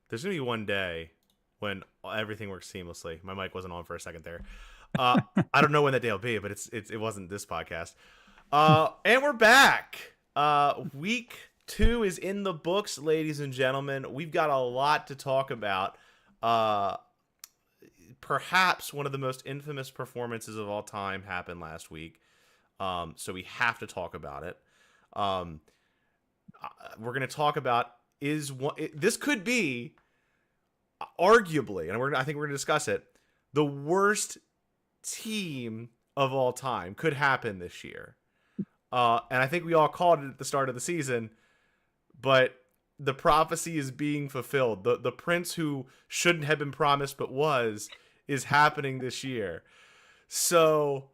There's gonna be one day when everything works seamlessly. My mic wasn't on for a second there. I don't know when that day will be, but it wasn't this podcast. And we're back. Week 2 is in the books, ladies and gentlemen. We've got a lot to talk about. Perhaps one of the most infamous performances of all time happened last week. So we have to talk about it. We're going to talk about this could be arguably, and I think we're going to discuss it, the worst team of all time could happen this year. And I think we all called it at the start of the season, but the prophecy is being fulfilled. The prince who shouldn't have been promised but is happening this year. So,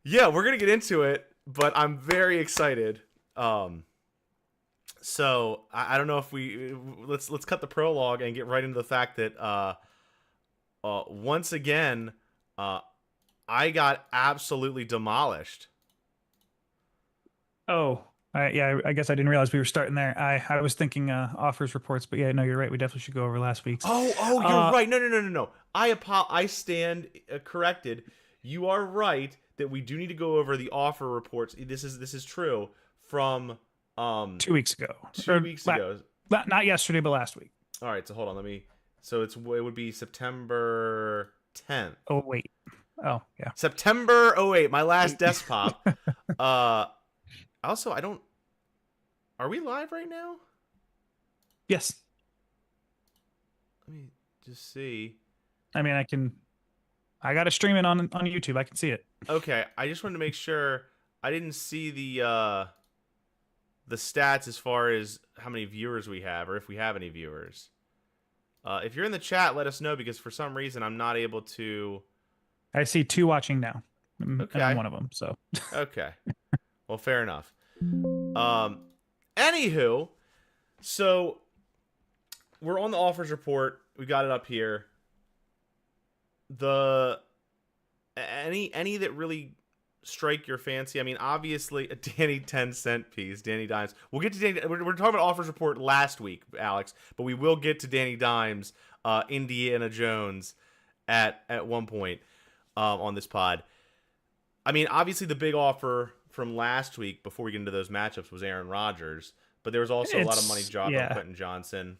yeah, we're going to get into it, but I'm very excited. So I don't know if let's cut the prologue and get right into the fact that once again I got absolutely demolished. Oh, yeah. I guess I didn't realize we were starting there. I was thinking offers reports, but yeah, no, you're right. We definitely should go over last week's. Oh, you're right. No. I stand corrected. You are right that we do need to go over the offer reports. This is true from 2 weeks ago. 2 weeks ago. Not yesterday, but last week. All right, so hold on. So it would be September 10th. Oh wait. Oh yeah. September 08. My last desk pop. Also, are we live right now? Yes. Let me just see. I mean, I got to stream it on YouTube. I can see it. Okay, I just wanted to make sure I didn't see the stats as far as how many viewers we have, or if we have any viewers. If you're in the chat, let us know, because for some reason I'm not able to. I see 2 watching now. Okay. And I'm one of them. So. Okay. Well, fair enough. Anywho, so we're on the offers report. We got it up here. Any that really strike your fancy? I mean, obviously a Danny 10-cent piece, Danny Dimes. We'll get to Danny. We're talking about offers report last week, Alex, but we will get to Danny Dimes, Indiana Jones at one point on this pod. I mean, obviously the big offer from last week before we get into those matchups was Aaron Rodgers, but there was also a lot of money dropped on Quentin Johnson.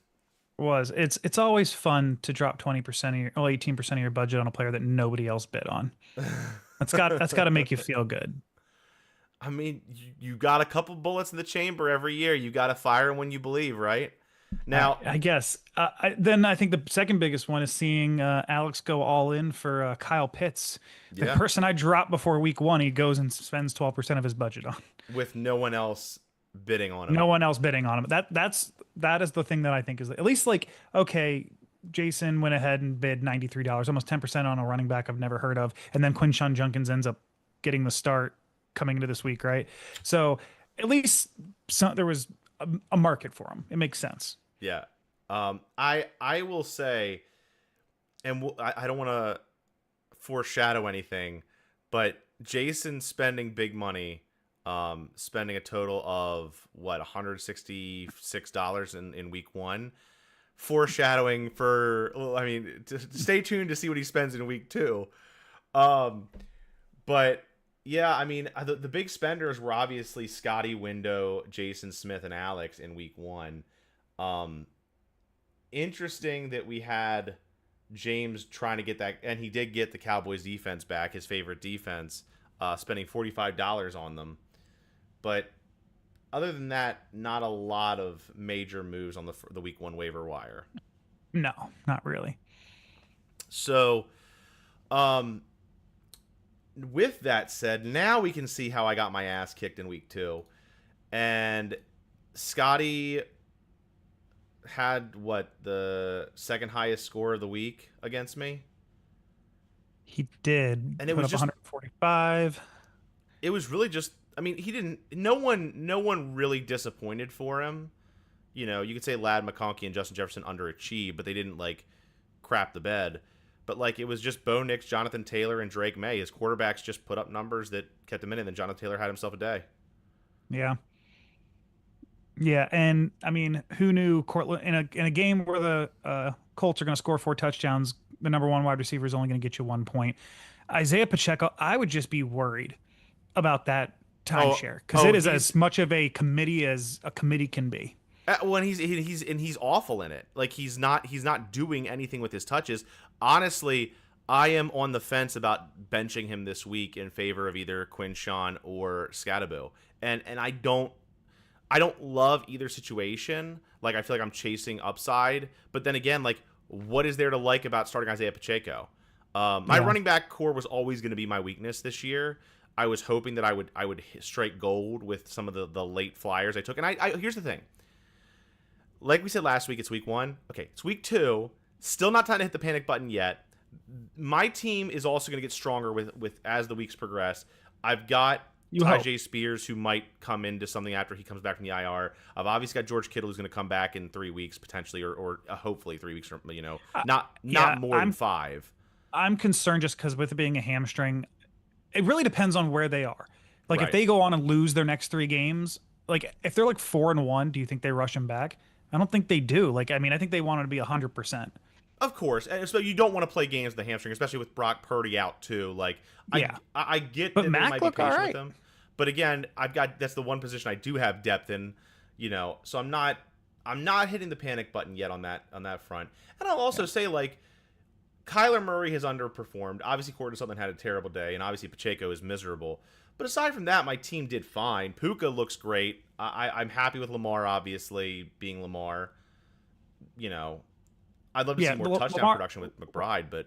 It's always fun to drop 20% of your 18% of your budget on a player that nobody else bid on. That's got to make you feel good. I mean, you got a couple bullets in the chamber every year. You got to fire when you believe, right? Now, I guess. Then I think the second biggest one is seeing Alex go all in for Kyle Pitts. The person I dropped before week 1, he goes and spends 12% of his budget on. With no one else bidding on him. No one else bidding on him. That is the thing that I think is at least like, okay, Jason went ahead and bid $93, almost 10% on a running back I've never heard of. And then Quinshon Judkins ends up getting the start coming into this week, right? So at least there was a market for him. It makes sense. Yeah. I will say, and I don't want to foreshadow anything, but Jason spending big money, spending a total of $166 in week 1, foreshadowing for, I mean, stay tuned to see what he spends in week 2. But yeah, I mean, the big spenders were obviously Scotty, Window, Jason Smith, and Alex in week 1. Interesting that we had James trying to get that, and he did get the Cowboys defense back, his favorite defense, spending $45 on them. But other than that, not a lot of major moves on the week 1 waiver wire. No, not really. So, with that said, now we can see how I got my ass kicked in week 2. And Scotty had the second highest score of the week against me. He did, and it was just 145. It was really just, I mean, no one really disappointed for him. You know, you could say Ladd McConkey and Justin Jefferson underachieved, but they didn't like crap the bed. But like, it was just Bo Nix, Jonathan Taylor, and Drake May. His quarterbacks just put up numbers that kept him in, and then Jonathan Taylor had himself a day. Yeah. Yeah, and I mean, who knew Cortland in a game where the Colts are going to score 4 touchdowns, the number one wide receiver is only going to get you 1 point. Isaiah Pacheco, I would just be worried about that Oh, timeshare because oh, it is he's as much of a committee as a committee can be. when he's awful in it. Like he's not doing anything with his touches. Honestly, I am on the fence about benching him this week in favor of either Quinshawn or Scadaboo. And I don't love either situation. Like I feel like I'm chasing upside, but then again, like what is there to like about starting Isaiah Pacheco? My Yeah. running back core was always going to be my weakness this year. I was hoping that I would strike gold with some of the late flyers I took. And I here's the thing. Like we said last week, it's week 1. Okay, it's week 2. Still not time to hit the panic button yet. My team is also going to get stronger with as the weeks progress. I've got You hope. Tajay Spears, who might come into something after he comes back from the IR. I've obviously got George Kittle, who's going to come back in 3 weeks potentially, or hopefully 3 weeks from not Yeah, more than 5. I'm concerned just because with it being a hamstring, it really depends on where they are. Like if Right. they go on and lose their next 3 games, like if they're like 4-1, do you think they rush him back? I don't think they do. Like I mean, I think they want him to be 100%. Of course, and so you don't want to play games with the hamstring, especially with Brock Purdy out too. Like Yeah, I get but that they Mac might be looked all patient with right. him, but again, I've got that's the one position I do have depth in, so I'm not hitting the panic button yet on that front. And I'll also say like Kyler Murray has underperformed. Obviously, Courtland Sutton had a terrible day, and obviously Pacheco is miserable. But aside from that, my team did fine. Puka looks great. I'm happy with Lamar, obviously being Lamar. You know, I'd love to see Yeah, more touchdown Lamar, production with McBride, but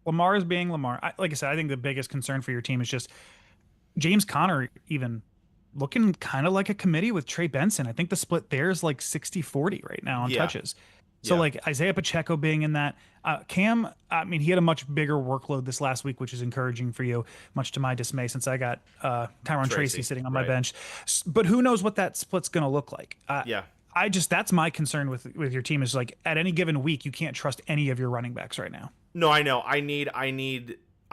Lamar is being Lamar. Like I said, I think the biggest concern for your team is just James Conner even looking kind of like a committee with Trey Benson. I think the split there is like 60-40 right now on yeah, touches. So yeah, like Isaiah Pacheco being in that, Cam, I mean, he had a much bigger workload this last week, which is encouraging for you, much to my dismay, since I got Tyron Tracy Tracy, sitting on my right? bench. But who knows what that split's going to look like? Yeah, I just that's my concern with your team is like at any given week you can't trust any of your running backs right now. no, I know. I need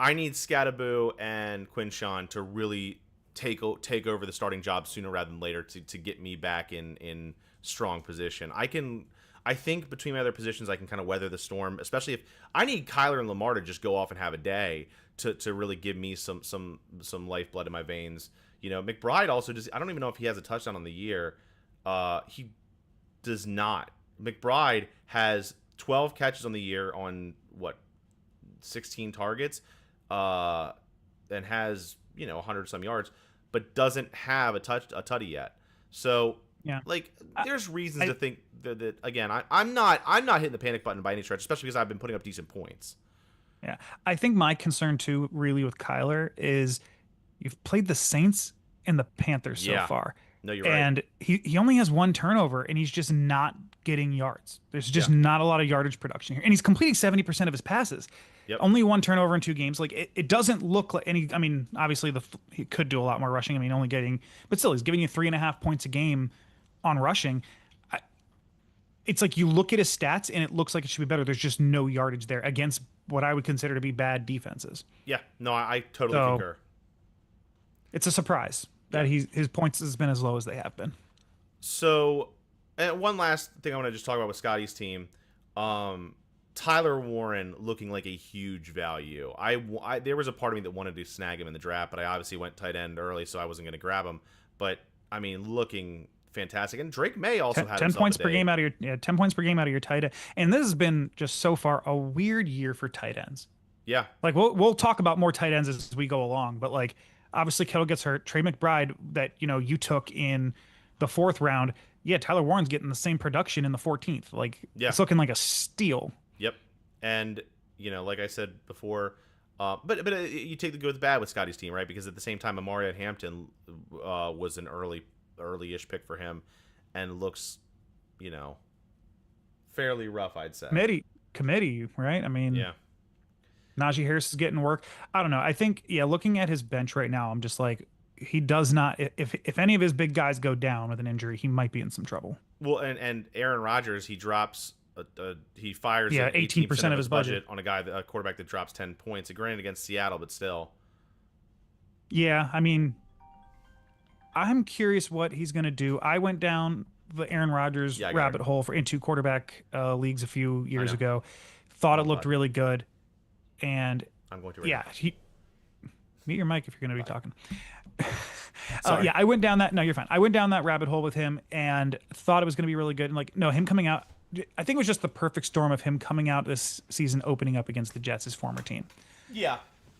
Scadaboo and Quinshawn to really take over the starting job sooner rather than later to get me back in strong position. I think between my other positions I can kind of weather the storm, especially if I need Kyler and Lamar to just go off and have a day to really give me some lifeblood in my veins. McBride also just I don't even know if he has a touchdown on the year. He does not. McBride has 12 catches on the year on what 16 targets, and has 100 some yards, but doesn't have a tutty yet. So Yeah. like, I, there's reasons I to think that again, I'm not hitting the panic button by any stretch, especially because I've been putting up decent points. yeah. I think my concern too really with Kyler is you've played the Saints and the Panthers so Yeah, far. no, you're right. And he only has 1 turnover and he's just not getting yards. There's just Yeah, not a lot of yardage production here. And he's completing 70% of his passes. yep, Only 1 turnover in 2 games. Like it doesn't look like any I mean, obviously he could do a lot more rushing. I mean, only getting but still he's giving you 3.5 points a game on rushing. It's like you look at his stats and it looks like it should be better. There's just no yardage there against what I would consider to be bad defenses. yeah, no, I totally So concur. it's a surprise Yeah. that his points has been as low as they have been. So, and one last thing I want to just talk about with Scotty's team. Tyler Warren looking like a huge value. There was a part of me that wanted to snag him in the draft, but I obviously went tight end early, so I wasn't going to grab him. But I mean, looking fantastic. And Drake May also had 10 himself points a per day. game out of your 10 points per game out of your tight end. And this has been just so far a weird year for tight ends. Yeah, Like we'll talk about more tight ends as we go along, but like obviously Kittle gets hurt. Trey McBride that you took in the 4th round. Yeah, Tyler Warren's getting the same production in the 14th. Like yeah, it's looking like a steal. yep. And like I said before, but you take the good with the bad with Scotty's team, right? Because at the same time, Amari Hampton was an early-ish pick for him, and looks, fairly rough, I'd say. Committee, right? I mean, Yeah. Najee Harris is getting work. I don't know. I think looking at his bench right now, I'm just like he does not. If any of his big guys go down with an injury, he might be in some trouble. Well, and Aaron Rodgers, he fires Yeah, at 18% of of his his budget. budget on a quarterback that drops 10 points. Granted against Seattle, but still. Yeah, I mean, I'm curious what he's going to do. I went down the Aaron Rodgers Yeah, I got rabbit hole for into quarterback leagues a few years know. ago. Thought it Wrong looked button. really good, and I'm going to right yeah, now. mute your mic if you're going to be talking. Sorry. Yeah, I went down that. No, you're fine. I went down that rabbit hole with him and thought it was going to be really good. And like, no, him coming out, I think it was just the perfect storm of him coming out this season, opening up against the Jets, his former team. Yeah.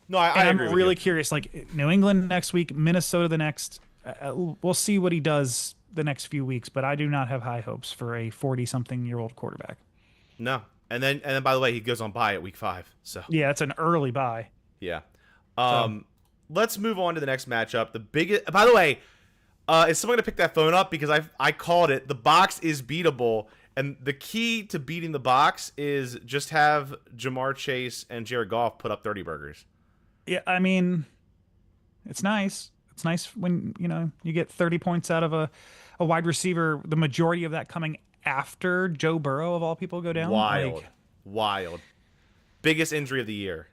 No, I And agree I'm with really you. curious. Like New England next week, Minnesota the next. We'll see what he does the next few weeks, but I do not have high hopes for a 40-something-year-old quarterback. No. And then by the way, he goes on bye at week 5. So Yeah, it's an early buy. yeah. So Let's move on to the next matchup. The biggest. By the way, is someone gonna pick that phone up because I called it. The box is beatable, and the key to beating the box is just have Jamar Chase and Jared Goff put up 30 burgers. yeah, I mean, it's nice. It's nice when you get 30 points out of a wide receiver. The majority of that coming after Joe Burrow of all people go down. Wild, wild. Biggest injury of the year.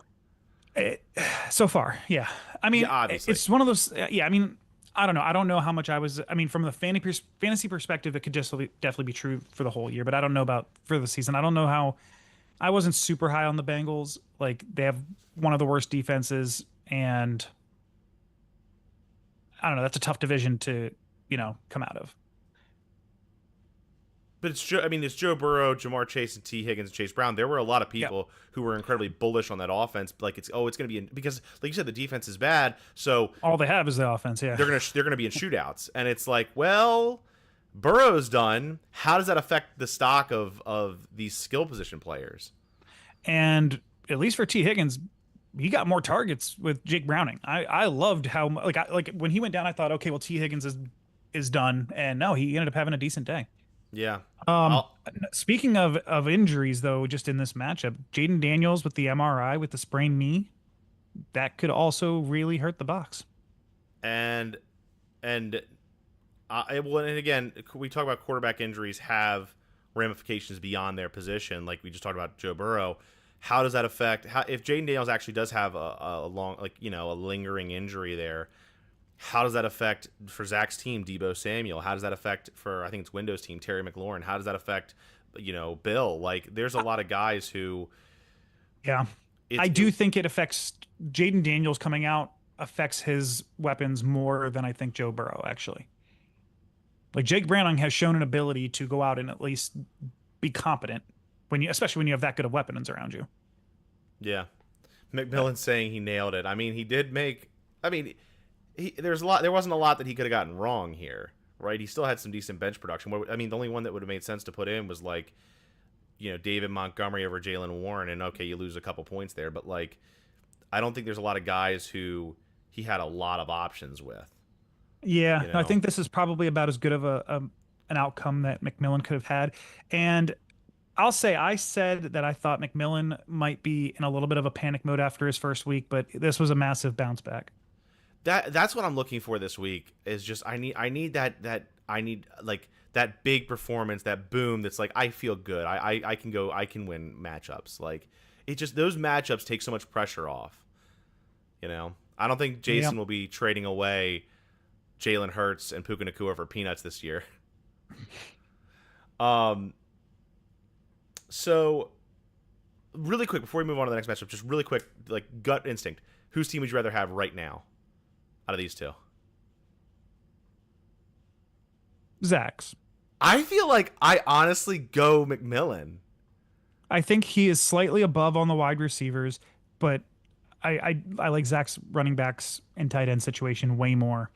So far, yeah. I mean, Yeah, obviously. it's one of those. Yeah, I mean, I don't know. I don't know how much I was. I mean, from the fantasy perspective, it could just definitely be true for the whole year. But I don't know about for the season. I don't know how. I wasn't super high on the Bengals. Like they have one of the worst defenses, and I don't know. That's a tough division to come out of. But it's Joe Burrow, Jamar Chase, and T. Higgins and Chase Brown. There were a lot of Yep. people who were incredibly bullish on that offense. Like it's going to be because, like you said, the defense is bad, so All they have is the offense. Yeah. they're gonna be in shootouts, and it's like, well, Burrow's done. How does that affect the stock of these skill position players? And at least for T. Higgins, he got more targets with Jake Browning. I loved how like when he went down, I thought, okay, well T. Higgins is done, and no, he ended up having a decent day. Yeah. Um, Speaking of injuries, though, just in this matchup, Jaden Daniels with the MRI with the sprained knee, that could also really hurt the box. and well, and again, we talk about quarterback injuries have ramifications beyond their position. Like we just talked about Joe Burrow. How does that affect if Jaden Daniels actually does have a long, a lingering injury there? How does that affect for Zach's team, Debo Samuel? How does that affect for, I think it's Windows team, Terry McLaurin? How does that affect, Bill? Like, there's a lot of guys who. Yeah, I do think it affects Jaden Daniels coming out affects his weapons more than I think Joe Burrow actually. Like Jake Browning has shown an ability to go out and at least be competent especially when you have that good of weapons around you. Yeah. McMillan's saying he nailed it. I mean, he did make. I mean, there wasn't a lot that he could have gotten wrong here, right? He still had some decent bench production. I mean, the only one that would have made sense to put in was like, David Montgomery over Jalen Warren, and okay, you lose a couple points there, but like, I don't think there's a lot of guys who he had a lot of options with. Yeah, I think this is probably about as good of an outcome that McMillan could have had. And I'll say I said that I thought McMillan might be in a little bit of a panic mode after his first week, but this was a massive bounce back. That's what I'm looking for this week is just I need that big performance, that boom that's like I feel good. I can win matchups. Like it just those matchups take so much pressure off. I don't think Jason will be trading away Jalen Hurts and Puka Nacua for peanuts this year. So really quick before we move on to the next matchup, just really quick, like gut instinct. Whose team would you rather have right now out of these two? Zach's. I feel like I honestly go McMillan. I think he is slightly above on the wide receivers, but I like Zach's running backs and tight end situation way more.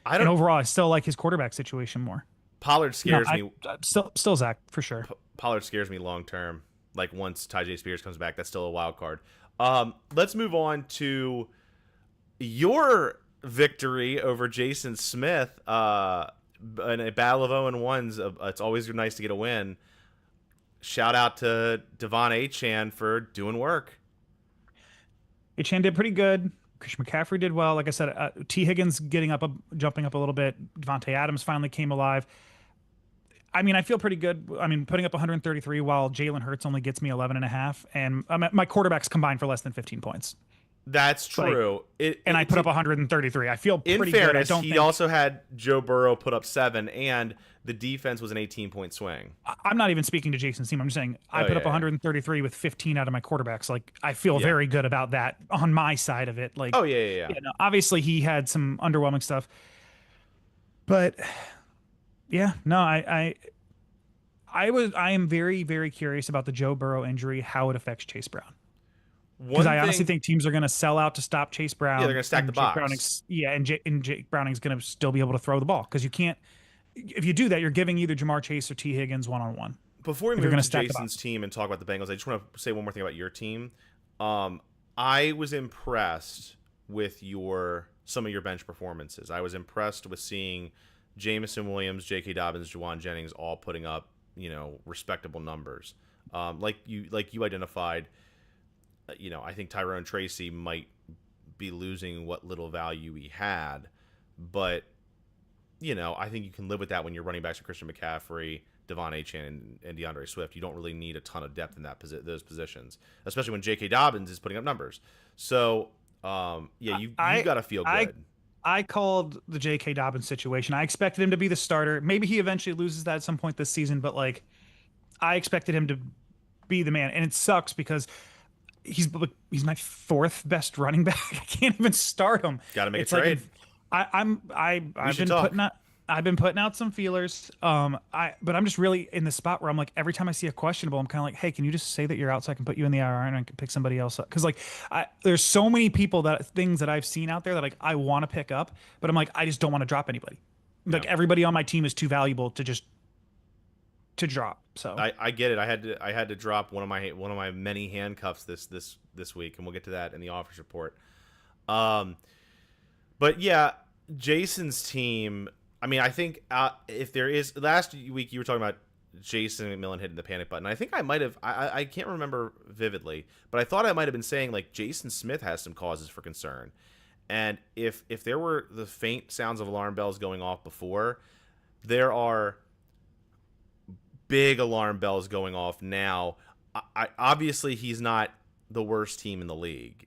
And overall, I still like his quarterback situation more. Pollard scares me. Still Zach for sure. Pollard scares me long term. Like once Tyjae Spears comes back, that's still a wild card. Let's move on to your victory over Jason Smith. In a battle of 0-1s. It's always nice to get a win. Shout out to Devon Achane for doing work. Achane did pretty good. Christian McCaffrey did well. Like I said, T. Higgins jumping up a little bit. Devontae Adams finally came alive. I mean, I feel pretty good. I mean, putting up 133 while Jalen Hurts only gets me 11.5, and my quarterbacks combined for less than 15 points. That's true. And I put up 133. I feel in pretty fairness, good. he also had Joe Burrow put up 7, and the defense was an 18-point swing. I'm not even speaking to Jason's team. I'm just saying I put up 133 with 15 out of my quarterbacks. Like, I feel very good about that on my side of it. Like, no, obviously he had some underwhelming stuff, but yeah, no, I am very, very curious about the Joe Burrow injury, how it affects Chase Brown. Because I honestly think teams are going to sell out to stop Chase Brown. Yeah, they're going to stack the box. And Jake Browning's going to still be able to throw the ball, because you can't. If you do that, you're giving either Jamar Chase or T. Higgins one-on-one. Before we move to Jason's team and talk about the Bengals, I just want to say one more thing about your team. I was impressed with some of your bench performances. I was impressed with seeing Jamison Williams, J.K. Dobbins, Juwan Jennings all putting up, respectable numbers. Like you identified. I think Tyrone Tracy might be losing what little value he had, but I think you can live with that when you're running backs to Christian McCaffrey, Devon Achane, and DeAndre Swift. You don't really need a ton of depth in those positions, especially when J.K. Dobbins is putting up numbers. So, you got to feel good. I called the J.K. Dobbins situation. I expected him to be the starter. Maybe he eventually loses that at some point this season, but I expected him to be the man, and it sucks because he's my 4th best running back. I can't even start him. Got to make a trade. I've been putting out some feelers. But I'm just really in the spot where I'm like, every time I see a questionable, I'm kind of like, hey, can you just say that you're out so I can put you in the IR and I can pick somebody else up? Because there's so many things that I've seen out there that I want to pick up, but I'm like, I just don't want to drop anybody. Like, everybody on my team is too valuable to drop. So I get it. I had to drop one of my many handcuffs this week, and we'll get to that in the offers report. But yeah, Jason's team. I mean, I think if there is, last week you were talking about Jason McMillan hitting the panic button. I think I might have. I can't remember vividly, but I thought I might have been saying Jason Smith has some causes for concern, and if there were the faint sounds of alarm bells going off before, there are big alarm bells going off now. Obviously he's not the worst team in the league.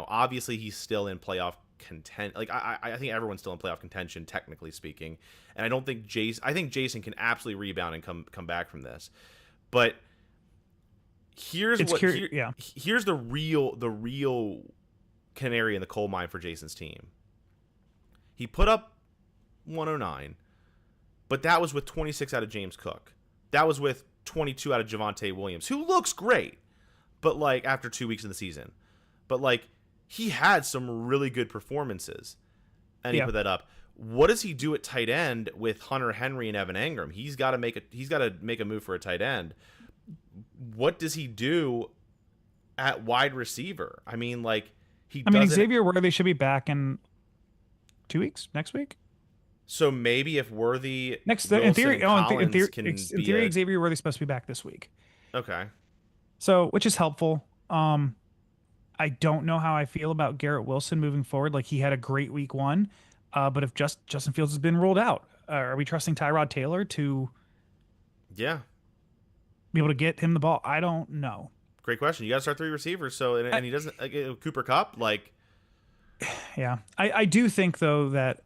Obviously he's still in playoff content. I think everyone's still in playoff contention, technically speaking. And I think Jason can absolutely rebound and come back from this. But here's the real canary in the coal mine for Jason's team. He put up 109, but that was with 26 out of James Cook. That was with 22 out of Javonte Williams, who looks great, but after 2 weeks in the season. But he had some really good performances, and he put that up. What does he do at tight end with Hunter Henry and Evan Engram? He's got to make a move for a tight end. What does he do at wide receiver? I mean, Xavier Worthy should be back in 2 weeks, next week. So maybe if Worthy in theory, Xavier Worthy's supposed to be back this week. Okay. So, which is helpful. I don't know how I feel about Garrett Wilson moving forward. He had a great week 1, but if Justin Fields has been ruled out, are we trusting Tyrod Taylor to be able to get him the ball? I don't know. Great question. You got to start 3 receivers. So, and he doesn't Cooper Kupp, Yeah, I do think though that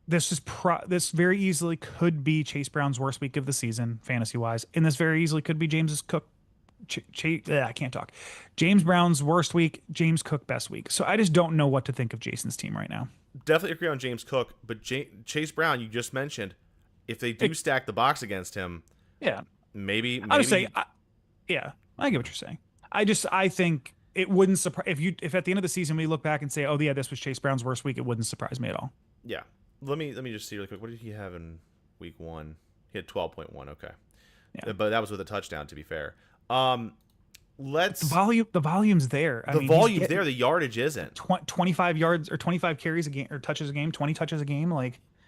this very easily could be Chase Brown's worst week of the season, fantasy wise, and this very easily could be I can't talk. James Brown's worst week, James Cook best week. So I just don't know what to think of Jason's team right now. Definitely agree on James Cook, but Chase Brown, you just mentioned, if they do stack the box against him, maybe. I would say, I get what you're saying. I think it wouldn't surprise if at the end of the season we look back and say, oh yeah, this was Chase Brown's worst week. It wouldn't surprise me at all. Yeah. Let me just see really quick. What did he have in week 1? He had 12.1. Okay. Yeah. But that was with a touchdown, to be fair. The volume's there. The volume's there. The yardage isn't. 25 yards or 25 carries a game or touches a game, 20 touches a game.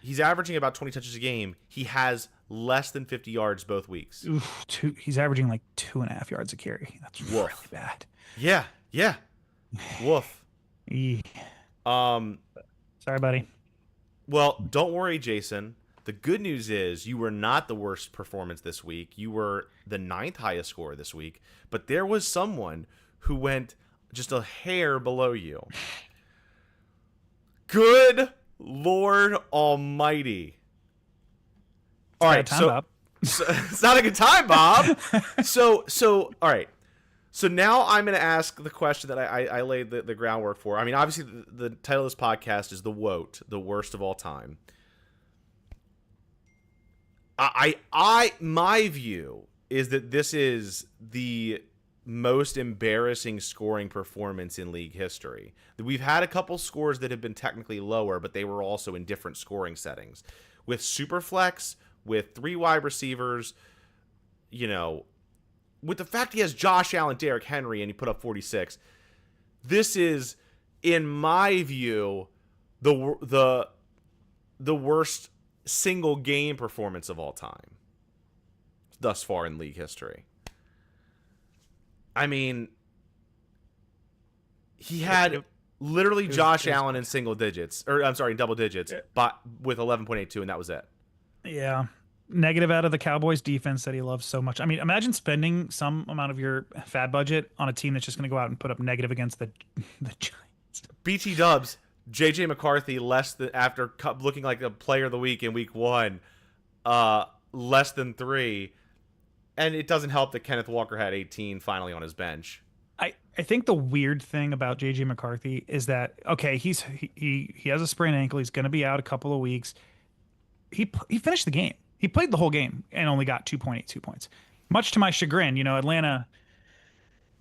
He's averaging about 20 touches a game. He has less than 50 yards both weeks. Oof, he's averaging 2.5 yards a carry. That's really bad. Yeah. Woof. Sorry, buddy. Well, don't worry, Jason. The good news is you were not the worst performance this week. You were the 9th highest scorer this week. But there was someone who went just a hair below you. Good Lord Almighty. All right, Bob. So it's not a good time, Bob. So all right. So now I'm going to ask the question that I laid the groundwork for. I mean, obviously the title of this podcast is the WOAT, the worst of all time. My view is that this is the most embarrassing scoring performance in league history. We've had a couple scores that have been technically lower, but they were also in different scoring settings. With Superflex, with 3 wide receivers, you know, with the fact he has Josh Allen, Derrick Henry, and he put up 46. This is, in my view, the worst single game performance of all time thus far in league history. I mean, he had literally Josh Allen in single digits, or I'm sorry, in double digits, but with 11.82, and that was it. Yeah. Negative out of the Cowboys defense that he loves so much. I mean, imagine spending some amount of your fab budget on a team that's just going to go out and put up negative against the Giants. BT Dubs, JJ McCarthy after looking like a player of the week in week 1, less than 3. And it doesn't help that Kenneth Walker had 18 finally on his bench. I think the weird thing about JJ McCarthy is that, okay, he has a sprained ankle. He's going to be out a couple of weeks. He finished the game. He played the whole game and only got 2.82 points. Much to my chagrin, you know, Atlanta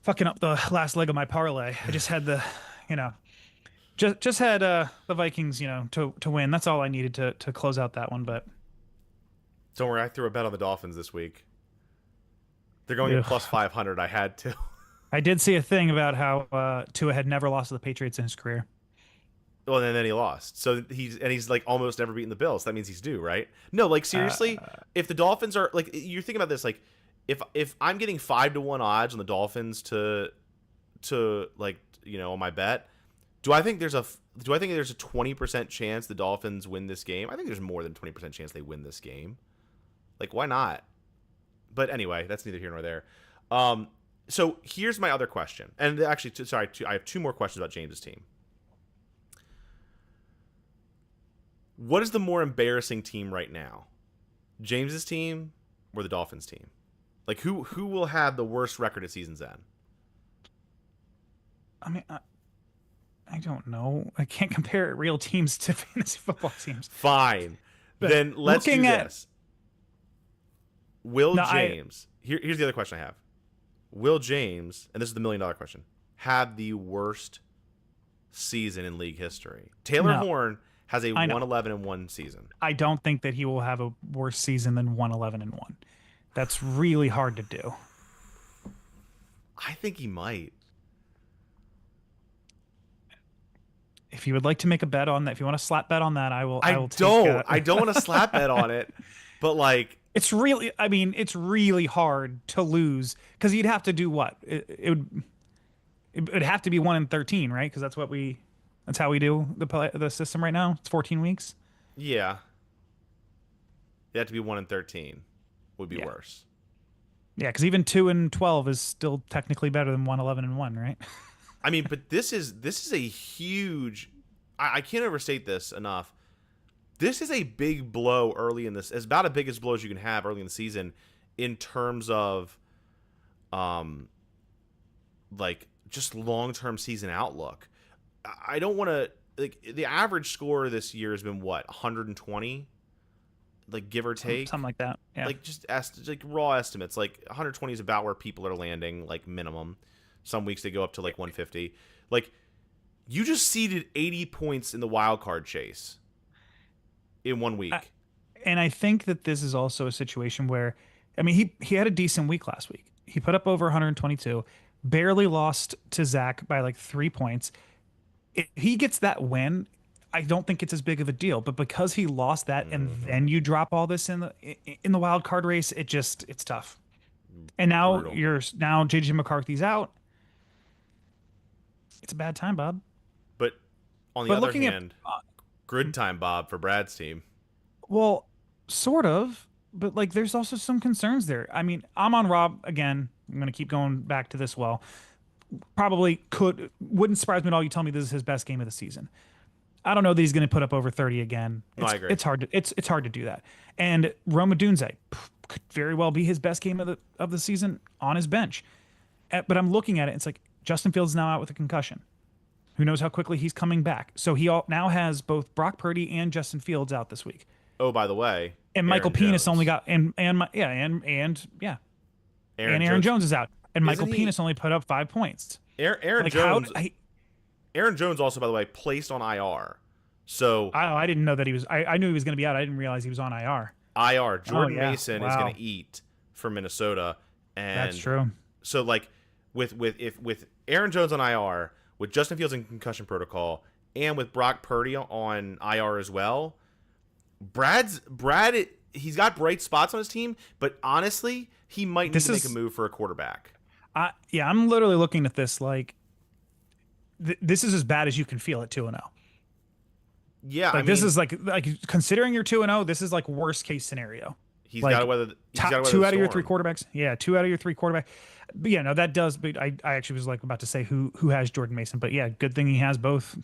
fucking up the last leg of my parlay. I just had just had the Vikings, you know, to win. That's all I needed to close out that one. But don't worry, I threw a bet on the Dolphins this week. They're going in plus 500. I had to. I did see a thing about how Tua had never lost to the Patriots in his career. Well, and then he lost. So he's like almost never beaten the Bills. That means he's due, right? No, like seriously, if the Dolphins are like, you're thinking about this, like if I'm getting 5-1 odds on the Dolphins to like, you know, on my bet, do I think there's a 20% chance the Dolphins win this game? I think there's more than 20% chance they win this game. Like, why not? But anyway, that's neither here nor there. So here's my other question. And actually, I have 2 more questions about James's team. What is the more embarrassing team right now? James's team or the Dolphins team? Like, who will have the worst record at season's end? I mean, I don't know. I can't compare real teams to fantasy football teams. Fine. But then let's do this. Will James, here's the other question I have. Will James, and this is the $1 million question, have the worst season in league history? Taylor Horn has a 111-1 season. I don't think that he will have a worse season than 111-1. That's really hard to do. I think he might. If you would like to make a bet on that, if you want to slap bet on that, I will. I don't want to slap bet on it, but like, it's really hard to lose because you'd have to do what? It would have to be 1 in 13, right? Because that's how we do the system right now. It's 14 weeks. Yeah. You have to be 1 in 13 would be worse. Yeah, because even 2 in 12 is still technically better than 111-1, right? I mean, but this is a huge. I can't overstate this enough. This is a big blow early in this. It's about as big as blows you can have early in the season, in terms of, like just long-term season outlook. I don't want to like the average score this year has been what 120, like give or take, something like that. Yeah, like just like raw estimates. Like 120 is about where people are landing, like minimum. Some weeks they go up to like 150. Like, you just seeded 80 points in the wild card chase in 1 week. And I think that this is also a situation where, I mean, he had a decent week last week. He put up over 122, barely lost to Zach by like 3 points. If he gets that win, I don't think it's as big of a deal. But because he lost that, and then you drop all this in the wild card race, it's tough. And now JJ McCarthy's out. It's a bad time, Bob. But on the other hand, good time, Bob, for Brad's team. Well, sort of, but like there's also some concerns there. I mean, I'm on Rob again. I'm going to keep going back to this. Well, probably wouldn't surprise me at all. You tell me this is his best game of the season. I don't know that he's going to put up over 30 again. No, I agree. It's hard to it's hard to do that. And Roma Dunze could very well be his best game of the season on his bench. But I'm looking at it. It's like Justin Fields is now out with a concussion. Who knows how quickly he's coming back? So now has both Brock Purdy and Justin Fields out this week. Oh, by the way, And Michael Aaron Penis Jones. only got and Aaron Jones is out. And Michael Penis only put up 5 points. Aaron Like Jones. Aaron Jones also, by the way, placed on IR. So I didn't know that he was. I knew he was going to be out. I didn't realize he was on IR. IR. Jordan yeah. Mason is Wow. going to eat for Minnesota, and That's true. So like with Aaron Jones on IR, with Justin Fields in concussion protocol, and with Brock Purdy on IR as well, Brad. He's got bright spots on his team, but honestly, he might need to make a move for a quarterback. I'm literally looking at this like this is as bad as you can feel at 2-0. Yeah, Like this is like considering you're 2-0, this is like worst case scenario. He's like, got to weather. Two out of your three quarterbacks. Yeah, 2 out of your 3 quarterbacks. But yeah, no, that does. But I actually was like about to say who has Jordan Mason. But yeah, good thing he has both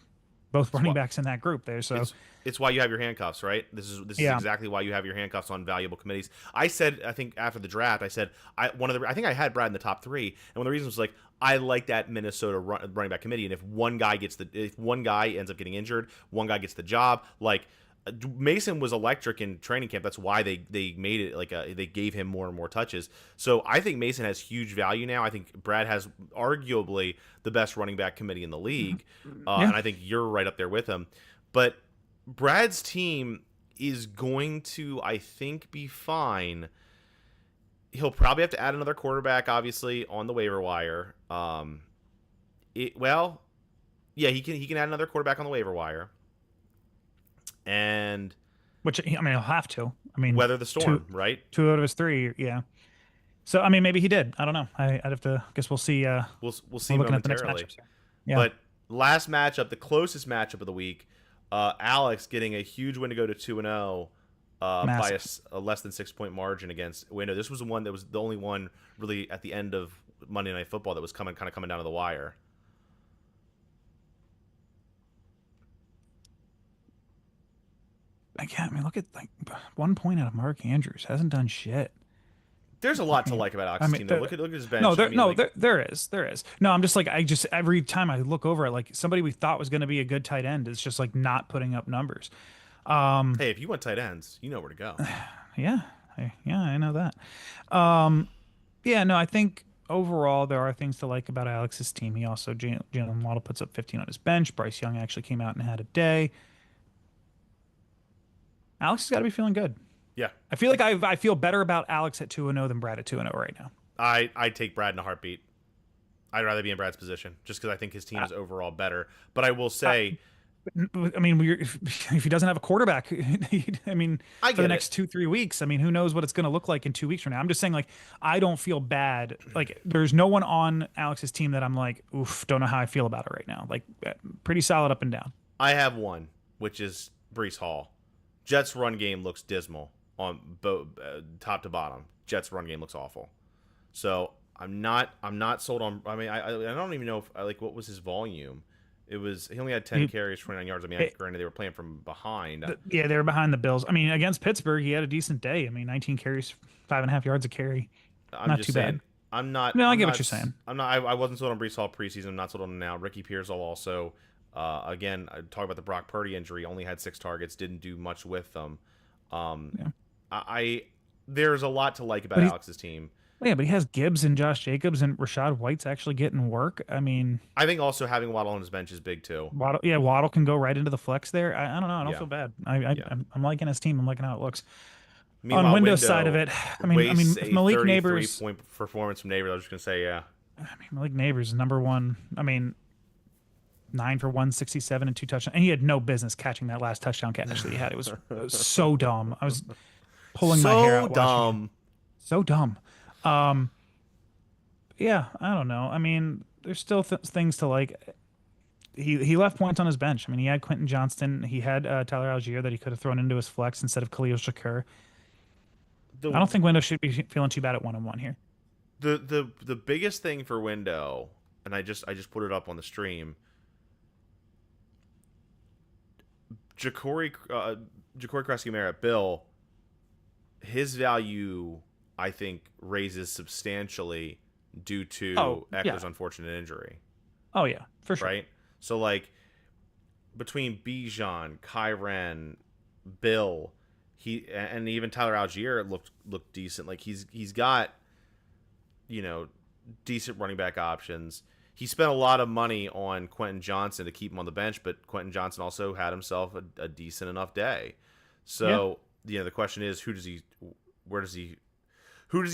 running backs in that group there. So it's why you have your handcuffs, right? This is exactly why you have your handcuffs on valuable committees. I said, I think after the draft, I said I think I had Brad in the top 3, and one of the reasons was like I like that Minnesota running back committee, and if one guy ends up getting injured, one guy gets the job. Like Mason was electric in training camp. That's why they made it like they gave him more and more touches. So I think Mason has huge value now. I think Brad has arguably the best running back committee in the league, and I think you're right up there with him. But Brad's team is going to, I think, be fine. He'll probably have to add another quarterback, obviously, on the waiver wire. He can add another quarterback on the waiver wire. And which I mean, he'll have to. I mean, weather the storm, right? 2 out of his 3, yeah. So I mean, maybe he did. I don't know. I'd have to. I guess we'll see. We'll see momentarily. Yeah. But last matchup, the closest matchup of the week, Alex getting a huge win to go to 2-0 by a less than 6-point margin against Window. This was the one that was the only one really at the end of Monday Night Football that was coming down to the wire. I mean, look at 1 point out of Mark Andrews. Hasn't done shit. There's a lot to like about Alex's team. Look at his bench. There is. No, I'm just like every time I look over it, like somebody we thought was going to be a good tight end is just like not putting up numbers. Hey, if you want tight ends, you know where to go. Yeah, I know that. I think overall there are things to like about Alex's team. He also Jalen Waddle puts up 15 on his bench. Bryce Young actually came out and had a day. Alex has got to be feeling good. Yeah. I feel like I feel better about Alex at 2-0 than Brad at 2-0 right now. I'd take Brad in a heartbeat. I'd rather be in Brad's position just because I think his team is overall better. But I will say, I mean, if he doesn't have a quarterback, I mean, for the next 2-3 weeks, I mean, who knows what it's going to look like in 2 weeks from now? I'm just saying, like, I don't feel bad. Like, there's no one on Alex's team that I'm like, oof, don't know how I feel about it right now. Like, pretty solid up and down. I have one, which is Breece Hall. Jets' run game looks dismal on top to bottom. Jets' run game looks awful. So I'm not sold on. I mean, I don't even know if what was his volume. It was he only had 10 carries, 29 yards. I mean, granted they were playing from behind. Yeah, they were behind the Bills. I mean, against Pittsburgh, he had a decent day. I mean, 19 carries, 5.5 yards a carry. Not too bad. I'm not. No, I get what you're saying. I'm not. I wasn't sold on Breece Hall preseason. I'm not sold on him now. Ricky Pearsall also. Again, I talk about the Brock Purdy injury. Only had 6 targets. Didn't do much with them. There's a lot to like about Alex's team. Yeah, but he has Gibbs and Josh Jacobs and Rashad White's actually getting work. I mean, I think also having Waddle on his bench is big too. Waddle can go right into the flex there. I don't know. I don't feel bad. I'm liking his team. I'm liking how it looks. Meanwhile, on Windows side of it, I mean, Malik Neighbors point performance from Neighbors. I was just gonna say, yeah. I mean, Malik Neighbors is number one. I mean, 9 for 167 and 2 touchdowns, and he had no business catching that last touchdown catch that he had. It was so dumb. I was pulling my hair out. So dumb. Yeah, I don't know. I mean, there's still things to like. He left points on his bench. I mean, he had Quentin Johnston. He had Tyler Algier that he could have thrown into his flex instead of Khalil Shakur. I don't think Windows should be feeling too bad at 1-on-1 here. The biggest thing for Window and I just put it up on the stream. Ja'Cory Krasky-Merritt, Bill, his value, I think, raises substantially due to Eckler's unfortunate injury. Oh, yeah, for sure. Right? So, like, between Bijan, Kyren, Bill, and even Tyler Algier looked decent. Like, he's got, decent running back options. He spent a lot of money on Quentin Johnson to keep him on the bench, but Quentin Johnson also had himself a decent enough day. So, the question is, who does he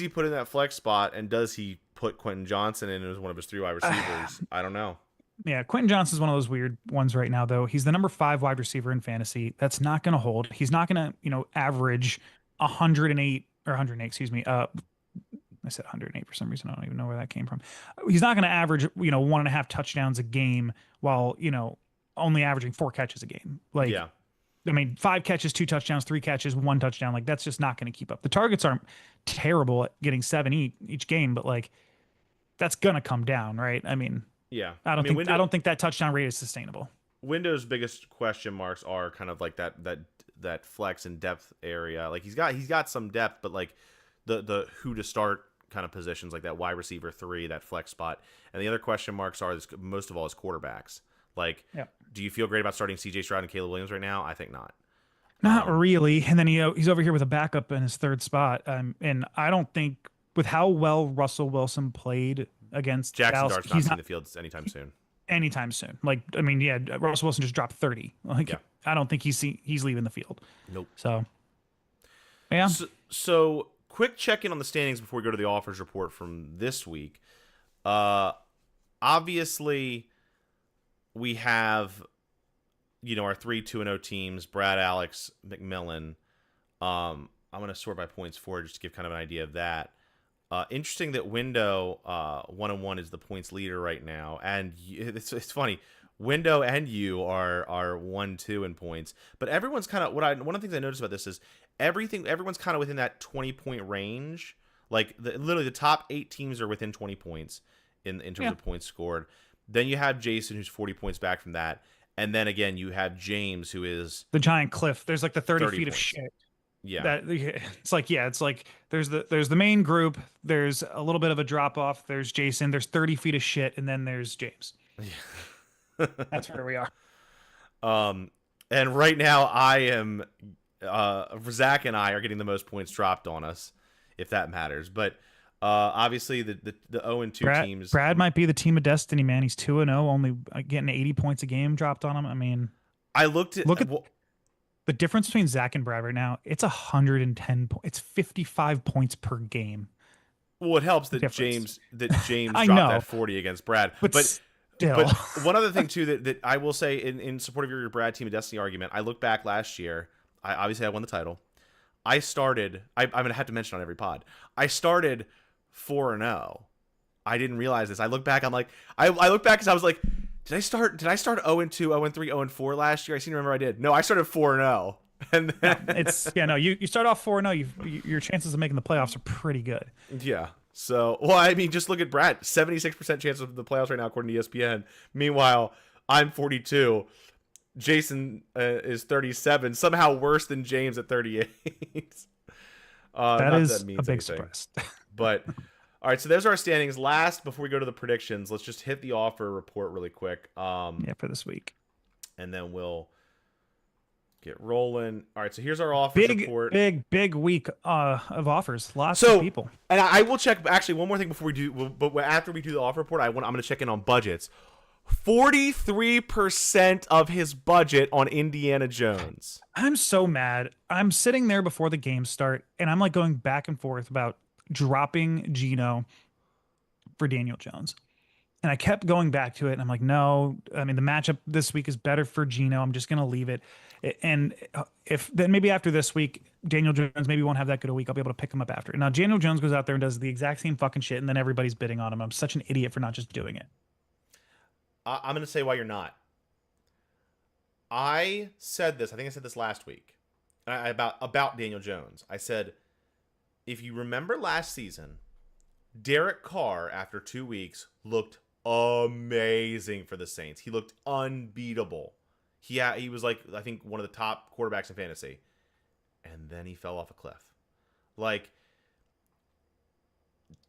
put in that flex spot, and does he put Quentin Johnson in as one of his 3 wide receivers? I don't know. Yeah, Quentin Johnson's one of those weird ones right now, though. He's the number 5 wide receiver in fantasy. That's not going to hold. He's not going to, average 108 or 108, excuse me. I said 108 for some reason. I don't even know where that came from. He's not going to average, 1.5 touchdowns a game while, only averaging 4 catches a game. Like, yeah. I mean, 5 catches, 2 touchdowns, 3 catches, 1 touchdown. Like, that's just not going to keep up. The targets aren't terrible at getting 7 each game, but like, that's going to come down, right? I mean, yeah. I don't think that touchdown rate is sustainable. Window's biggest question marks are kind of like that flex and depth area. Like, he's got some depth, but like the who to start kind of positions, like that wide receiver 3, that flex spot. And the other question marks are most of all is quarterbacks. Like, do you feel great about starting CJ Stroud and Caleb Williams right now? I think not. Not really. And then he's over here with a backup in his 3rd spot. And I don't think with how well Russell Wilson played against Jackson Dallas, Dart's not seeing the field anytime soon. Anytime soon. Like, I mean, Russell Wilson just dropped 30. Like, I don't think he's leaving the field. Nope. So, yeah. So quick check-in on the standings before we go to the offers report from this week. Obviously, we have, our 3-2-0 teams, Brad, Alex, McMillan. I'm going to sort by points forward just to give kind of an idea of that. Interesting that Window 1-1 is the points leader right now, and it's funny. Window and you are 1-2 in points, but everyone's kind of one of the things I noticed about this is everyone's kind of within that 20-point range. Like literally the top 8 teams are within 20 points in terms of points scored. Then you have Jason, who's 40 points back from that, and then again you have James, who is the giant cliff. There's like the 30 feet points. of shit. Yeah, it's like there's the main group. There's a little bit of a drop off. There's Jason. There's 30 feet of shit, and then there's James. That's where we are. And right now I am. Zach and I are getting the most points dropped on us, if that matters. But obviously the 0-2 teams. Brad might be the team of destiny, man. He's 2-0, only getting 80 points a game dropped on him. I mean, look at the difference between Zach and Brad right now. It's 110 points. It's 55 points per game. Well, it helps that James dropped that 40 against Brad, but still. But one other thing too that I will say in support of your Brad team of destiny argument, I look back last year. I won the title. I started. I'm gonna have to mention on every pod. I started 4-0. I didn't realize this. I look back. I'm like, I look back because I was like, did I start 0-2, 0-3, 0-4 last year? I seem to remember I did. No, I started 4-0. And then you start off 4-0. Your chances of making the playoffs are pretty good. Yeah. So, well, I mean, just look at Brad. 76% chance of the playoffs right now, according to ESPN. Meanwhile, I'm 42. Jason is 37. Somehow worse than James at 38. That is a big surprise. But all right, so there's our standings. Last, before we go to the predictions, let's just hit the offer report really quick. For this week, and then we'll get rolling. All right, so here's our offer report. Big week of offers. Lots of people. And I will check. Actually, one more thing before we do. But after we do the offer report, I'm going to check in on budgets. 43% of his budget on Indiana Jones. I'm so mad. I'm sitting there before the games start, and I'm like going back and forth about dropping Geno for Daniel Jones. And I kept going back to it, and I'm like, no. I mean, the matchup this week is better for Geno. I'm just going to leave it. And if then maybe after this week, Daniel Jones maybe won't have that good a week. I'll be able to pick him up after. Now, Daniel Jones goes out there and does the exact same fucking shit, and then everybody's bidding on him. I'm such an idiot for not just doing it. I'm going to say why you're not. I said this. I think I said this last week about Daniel Jones. I said, if you remember last season, Derek Carr, after 2 weeks, looked amazing for the Saints. He looked unbeatable. He was like, I think, one of the top quarterbacks in fantasy. And then he fell off a cliff. Like,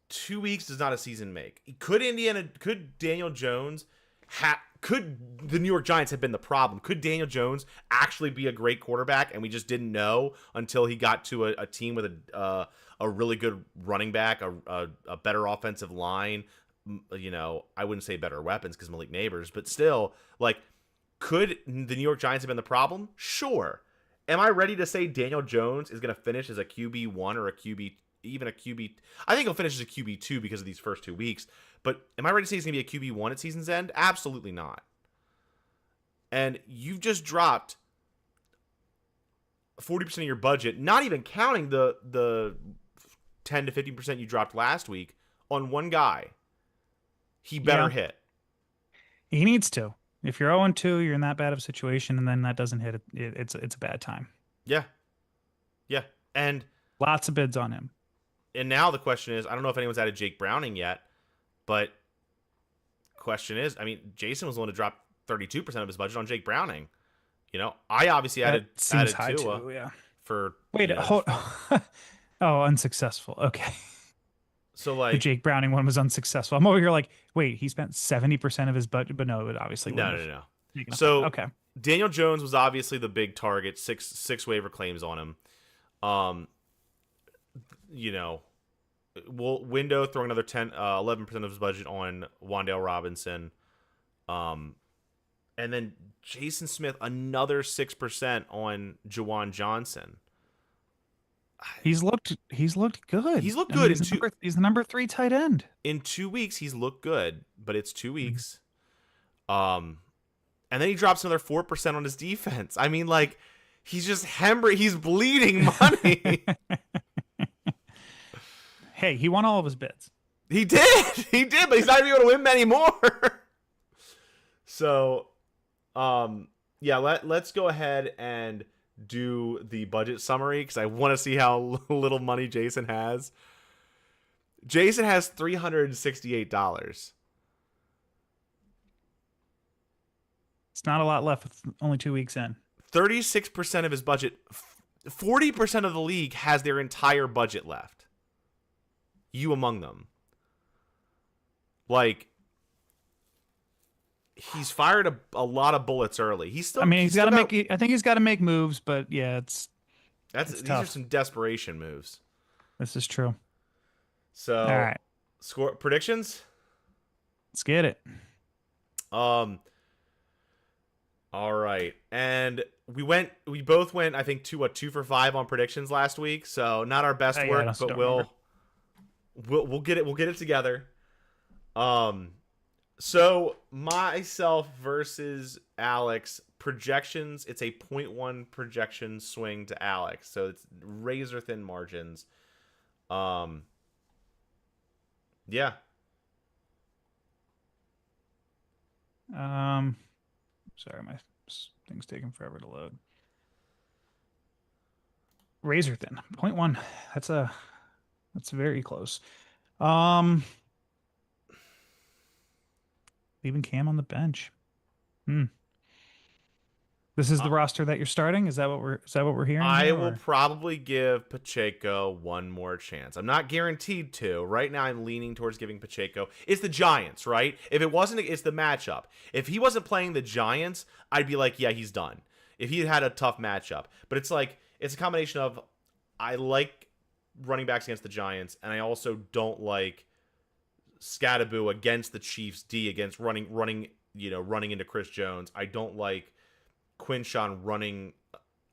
2 weeks does not a season make. Could Daniel Jones could the New York Giants have been the problem? Could Daniel Jones actually be a great quarterback and we just didn't know until he got to a team with a really good running back, a better offensive line, you know, I wouldn't say better weapons because Malik Neighbors, but still, like, could the New York Giants have been the problem? Sure. Am I ready to say Daniel Jones is going to finish as a QB1 or a QB, even a QB? I think he'll finish as a QB2 because of these first 2 weeks. But am I ready to say he's going to be a QB1 at season's end? Absolutely not. And you've just dropped 40% of your budget, not even counting the 10 to 15% you dropped last week on one guy. He better hit. He needs to. If you're 0-2, you're in that bad of a situation, and then that doesn't hit, it's a bad time. Yeah. Yeah. And lots of bids on him. And now the question is, I don't know if anyone's added Jake Browning yet, but question is, I mean, Jason was the one to drop 32% of his budget on Jake Browning. You know, I obviously added Tua too, yeah. For hold oh, unsuccessful. Okay. So like the Jake Browning one was unsuccessful. I'm over here like, wait, he spent 70% of his budget, but no, it obviously no. So okay, Daniel Jones was obviously the big target. Six waiver claims on him. You know, Window throwing another 11% of his budget on Wan'Dale Robinson. And then Jason Smith another 6% on Juwan Johnson. He's looked good. He's looked good. I mean, he's the number 3 tight end. In 2 weeks, he's looked good, but it's 2 weeks. And then he drops another 4% on his defense. I mean, like, he's just he's bleeding money. Hey, he won all of his bids. He did, but he's not even able to win many more. So, yeah, let's go ahead and do the budget summary because I want to see how little money Jason has. Jason has $368. It's not a lot left with only 2 weeks in. 36% of his budget. 40% of the league has their entire budget left. You among them. Like, he's fired a lot of bullets early. He's still. I mean, I think he's got to make moves, but yeah, it's these tough. are some desperation moves. This is true. So, all right, score predictions. Let's get it. All right, and we both went. I think 2 for 5 on predictions last week. So not our best work, but we'll get it. We'll get it together. So myself versus Alex projections. It's a 0.1 projection swing to Alex. So it's razor thin margins. Yeah. Sorry, my thing's taking forever to load. Razor thin 0.1. That's very close. Leaving Cam on the bench. This is the roster that you're starting? Is that what we're hearing? I will probably give Pacheco one more chance. I'm not guaranteed to. Right now I'm leaning towards giving Pacheco. It's the Giants, right? If it wasn't, it's the matchup. If he wasn't playing the Giants, I'd be like, yeah, he's done. If he had a tough matchup. But it's like, it's a combination of I like running backs against the Giants, and I also don't like Scattaboo against the Chiefs D against running into Chris Jones. I don't like Quinshawn running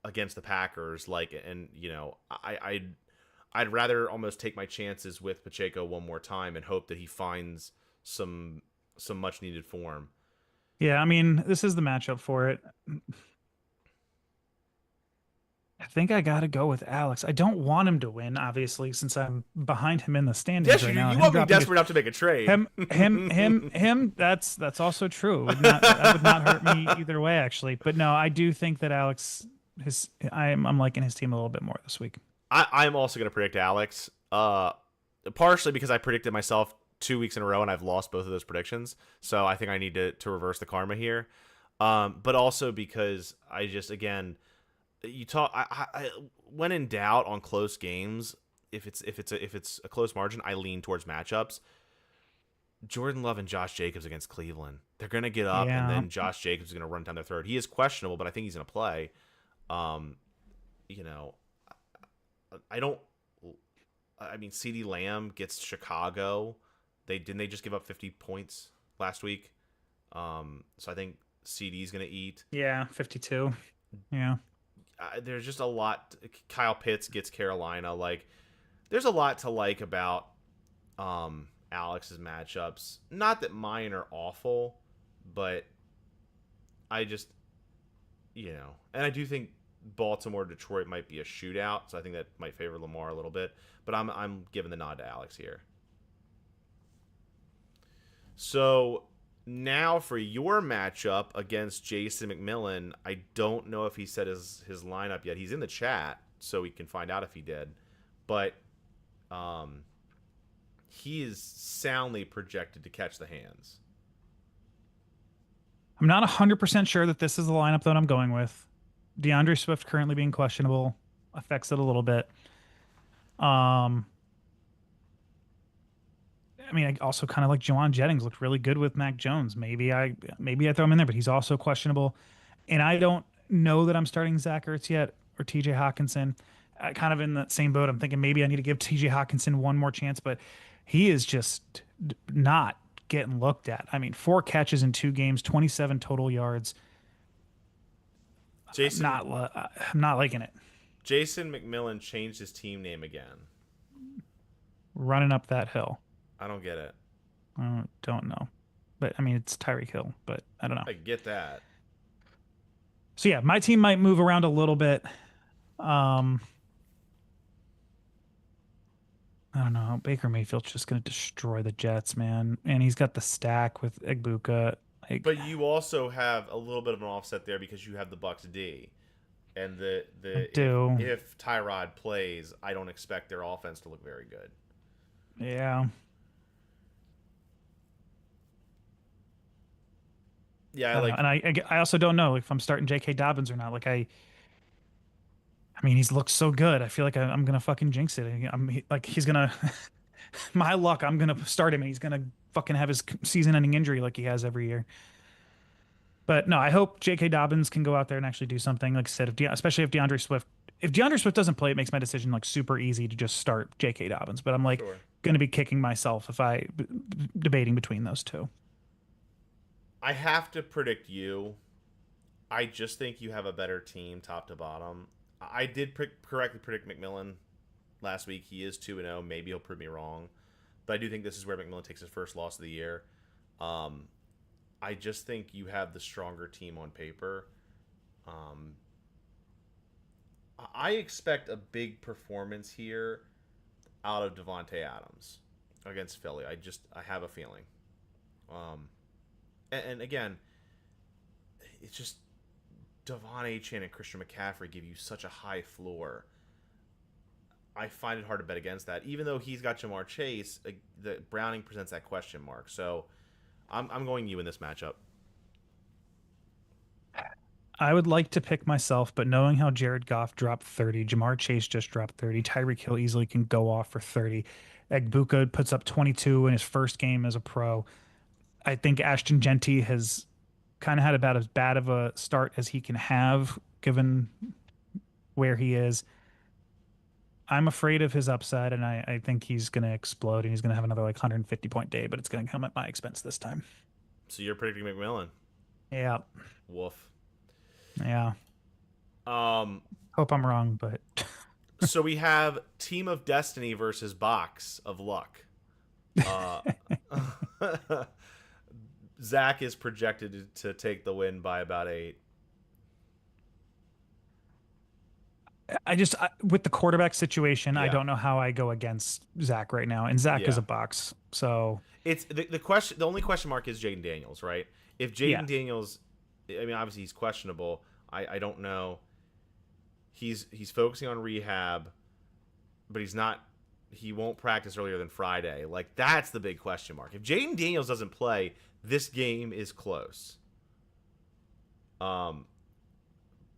against the Packers, I'd rather almost take my chances with Pacheco one more time and hope that he finds some much needed form. Yeah, I mean, this is the matchup for it. I think I got to go with Alex. I don't want him to win, obviously, since I'm behind him in the standings right now. You won't be desperate enough to make a trade. Him. That's also true. That would not hurt me either way, actually. But no, I do think that Alex, I'm liking his team a little bit more this week. I'm also going to predict Alex, partially because I predicted myself 2 weeks in a row, and I've lost both of those predictions. So I think I need to reverse the karma here. But also because I just, again, you talk. I when in doubt on close games, if it's a close margin, I lean towards matchups. Jordan Love and Josh Jacobs against Cleveland. They're gonna get up, and Yeah. then Josh Jacobs is gonna run down their throat. He is questionable, but I think he's gonna play. Um, you know, I don't. I mean, CeeDee Lamb gets Chicago. They just give up 50 points last week. So I think CD's gonna eat. Yeah, 52. Yeah. There's just a lot. Kyle Pitts gets Carolina. Like, there's a lot to like about Alex's matchups. Not that mine are awful, but I just, and I do think Baltimore Detroit might be a shootout, so I think that might favor Lamar a little bit. But I'm giving the nod to Alex here. So now for your matchup against Jason McMillan, I don't know if he said his lineup yet. He's in the chat, so we can find out if he did. But he is soundly projected to catch the hands. I'm not 100% sure that this is the lineup that I'm going with. DeAndre Swift currently being questionable affects it a little bit. I mean, I also kind of like Jawan Jennings looked really good with Mac Jones. Maybe I throw him in there, but he's also questionable. And I don't know that I'm starting Zach Ertz yet or TJ Hawkinson. Kind of in that same boat. I'm thinking maybe I need to give TJ Hawkinson one more chance, but he is just not getting looked at. I mean, 4 catches in 2 games, 27 total yards. Jason, I'm not liking it. Jason McMillan changed his team name again. Running up that hill. I don't get it. I don't know. But I mean, it's Tyreek Hill, but I don't know. I get that. So yeah, my team might move around a little bit. I don't know. Baker Mayfield's just going to destroy the Jets, man. And he's got the stack with Egbuka. But you also have a little bit of an offset there because you have the Bucks D. And if Tyrod plays, I don't expect their offense to look very good. Yeah. Yeah, and I also don't know if I'm starting J.K. Dobbins or not. Like I mean, he's looked so good. I feel like I'm gonna fucking jinx it. He's gonna, my luck. I'm gonna start him, and he's gonna fucking have his season-ending injury like he has every year. But no, I hope J.K. Dobbins can go out there and actually do something. Like I said, especially if DeAndre Swift doesn't play, it makes my decision like super easy to just start J.K. Dobbins. But I'm like gonna be kicking myself if debating between those two. I have to predict you. I just think you have a better team top to bottom. I did correctly predict McMillan last week. He is 2-0. Maybe he'll prove me wrong. But I do think this is where McMillan takes his first loss of the year. I just think you have the stronger team on paper. I expect a big performance here out of Devontae Adams against Philly. I have a feeling. And again, it's just Devon Achane and Christian McCaffrey give you such a high floor. I find it hard to bet against that. Even though he's got Jamar Chase, the Browning presents that question mark. So I'm going you in this matchup. I would like to pick myself, but knowing how Jared Goff dropped 30, Jamar Chase just dropped 30, Tyreek Hill easily can go off for 30. Egbuka puts up 22 in his first game as a pro. I think Ashton Genty has kind of had about as bad of a start as he can have given where he is. I'm afraid of his upside, and I think he's going to explode, and he's going to have another like 150-point day, but it's going to come at my expense this time. So you're predicting McMillan? Yeah. Woof. Yeah. Hope I'm wrong, but so we have Team of Destiny versus Box of Luck. Zach is projected to take the win by about 8. With the quarterback situation, Yeah. I don't know how I go against Zach right now, and Zach is a box, so it's the question. The only question mark is Jaden Daniels, right? If Jaden Daniels, I mean, obviously he's questionable. I don't know. He's focusing on rehab, but he's not he won't practice earlier than Friday. Like, that's the big question mark. If Jaden Daniels doesn't play, this game is close.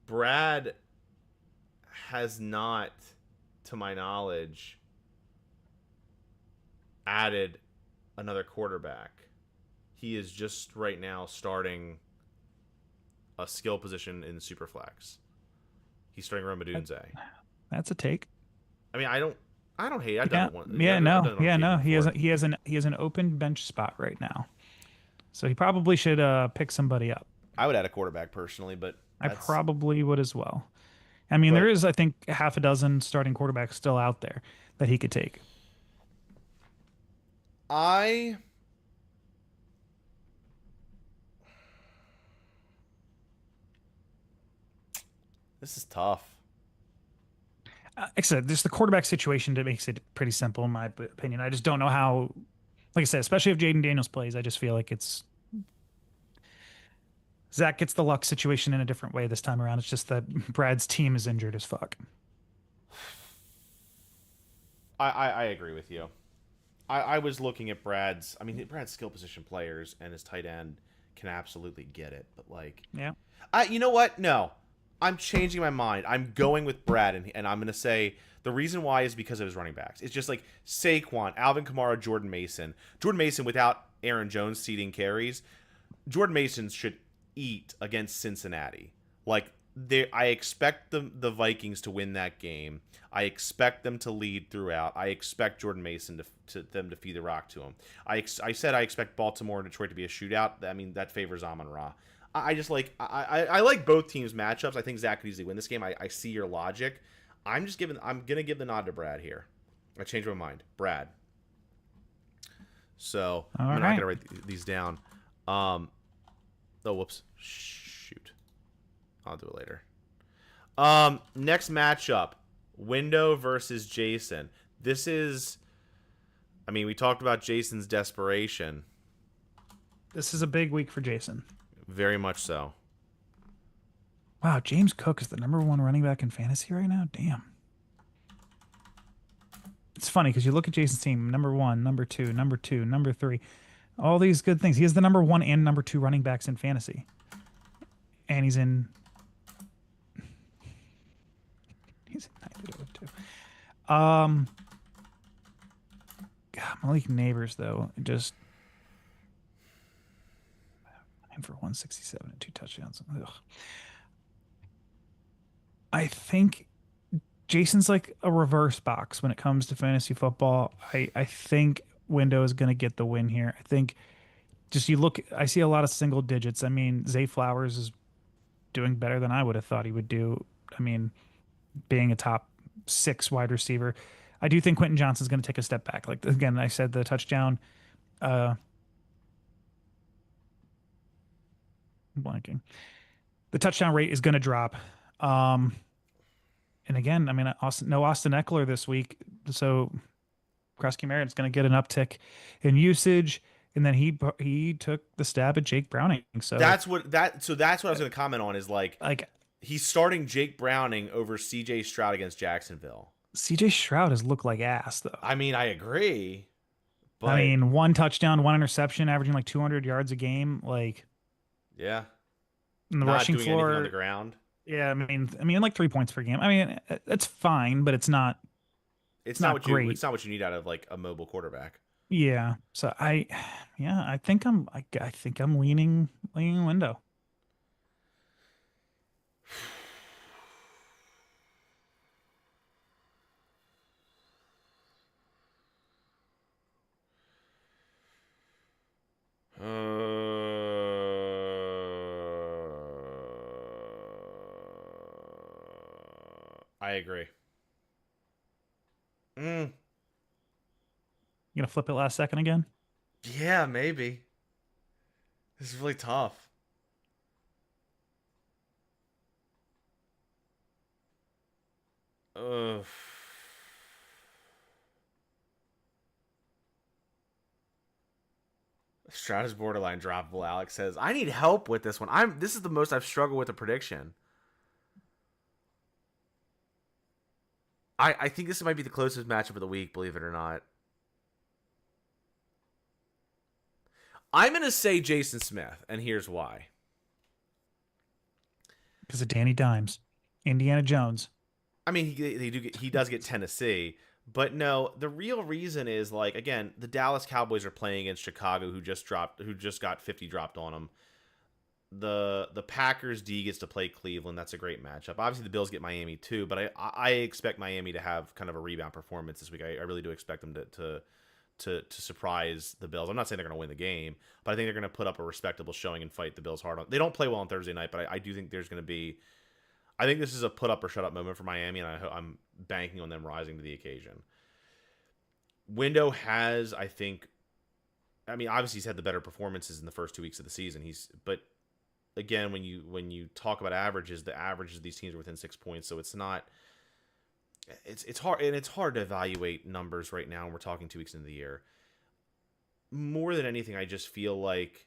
Brad has not, to my knowledge, added another quarterback. He is just right now starting a skill position in Superflex. He's starting Romadunze. That's a take. I mean, I don't hate it. I've done it once. No. He has an open bench spot right now, so he probably should pick somebody up. I would add a quarterback personally, but I probably would as well. I mean, there is, I think, half a dozen starting quarterbacks still out there that he could take. This is tough. Like I said, just the quarterback situation that makes it pretty simple, in my opinion. I just don't know how, like I said, especially if Jaden Daniels plays, I just feel like Zach gets the luck situation in a different way this time around. It's just that Brad's team is injured as fuck. I agree with you. I was looking at Brad's skill position players, and his tight end can absolutely get it. But, like, yeah. You know what? No. I'm changing my mind. I'm going with Brad, and I'm going to say the reason why is because of his running backs. It's just like Saquon, Alvin Kamara, Jordan Mason. Jordan Mason, without Aaron Jones seeding carries, Jordan Mason should eat against Cincinnati. Like, I expect the Vikings to win that game. I expect them to lead throughout. I expect Jordan Mason to them to feed the rock to him. I said I expect Baltimore and Detroit to be a shootout. I mean, that favors Amon-Ra. I just like I like both teams' matchups. I think Zach could easily win this game. I see your logic. I'm gonna give the nod to Brad here. I changed my mind. Brad. So I'm not gonna write these down. Oh, whoops. Shoot. I'll do it later. Next matchup. Window versus Jason. This is, I mean, we talked about Jason's desperation. This is a big week for Jason. Very much so. Wow, James Cook is the #1 running back in fantasy right now? Damn. It's funny because you look at Jason's team, #1, #2, #2, #3. All these good things. He has the #1 and #2 running backs in fantasy. And he's in 92. God, Malik Neighbors, though, just 9 for 167 and 2 touchdowns. Ugh. I think Jason's like a reverse box when it comes to fantasy football. I think Window is going to get the win here. I think just I see a lot of single digits. I mean, Zay Flowers is doing better than I would have thought he would do. I mean, being a top 6 wide receiver. I do think Quentin Johnson's going to take a step back. Like, again, I said the touchdown, blanking. The touchdown rate is going to drop. And again, I mean, no Austin Eckler this week. So Krusky Merritt's going to get an uptick in usage. And then he took the stab at Jake Browning. So that's what I was going to comment on is like he's starting Jake Browning over CJ Stroud against Jacksonville. CJ Stroud has looked like ass, though. I mean, I agree. But I mean, 1 touchdown, 1 interception, averaging like 200 yards a game. Like, yeah. In the Not rushing doing floor anything on the ground. Yeah, I mean, like 3 points per game. I mean, it's fine, but it's not. It's not great. It's not what you need out of like a mobile quarterback. Yeah. So I think I'm leaning Window. I agree. You gonna flip it last second again? Yeah, maybe. This is really tough. Stroud is borderline droppable. Alex says, "I need help with this one. This is the most I've struggled with a prediction." I think this might be the closest matchup of the week, believe it or not. I'm going to say Jason Smith, and here's why. Because of Danny Dimes, Indiana Jones. I mean, he does get Tennessee, but no, the real reason is like, again, the Dallas Cowboys are playing against Chicago, who just got 50 dropped on them. The Packers D gets to play Cleveland. That's a great matchup. Obviously, the Bills get Miami too, but I expect Miami to have kind of a rebound performance this week. I really do expect them to surprise the Bills. I'm not saying they're going to win the game, but I think they're going to put up a respectable showing and fight the Bills hard on. They don't play well on Thursday night, but I do think there's going to be. I think this is a put up or shut up moment for Miami, and I'm banking on them rising to the occasion. Window has, I think, I mean, obviously he's had the better performances in the first 2 weeks of the season. But again, when you talk about averages, the averages of these teams are within 6 points, so it's not. It's hard, and it's hard to evaluate numbers right now. And we're talking 2 weeks into the year. More than anything, I just feel like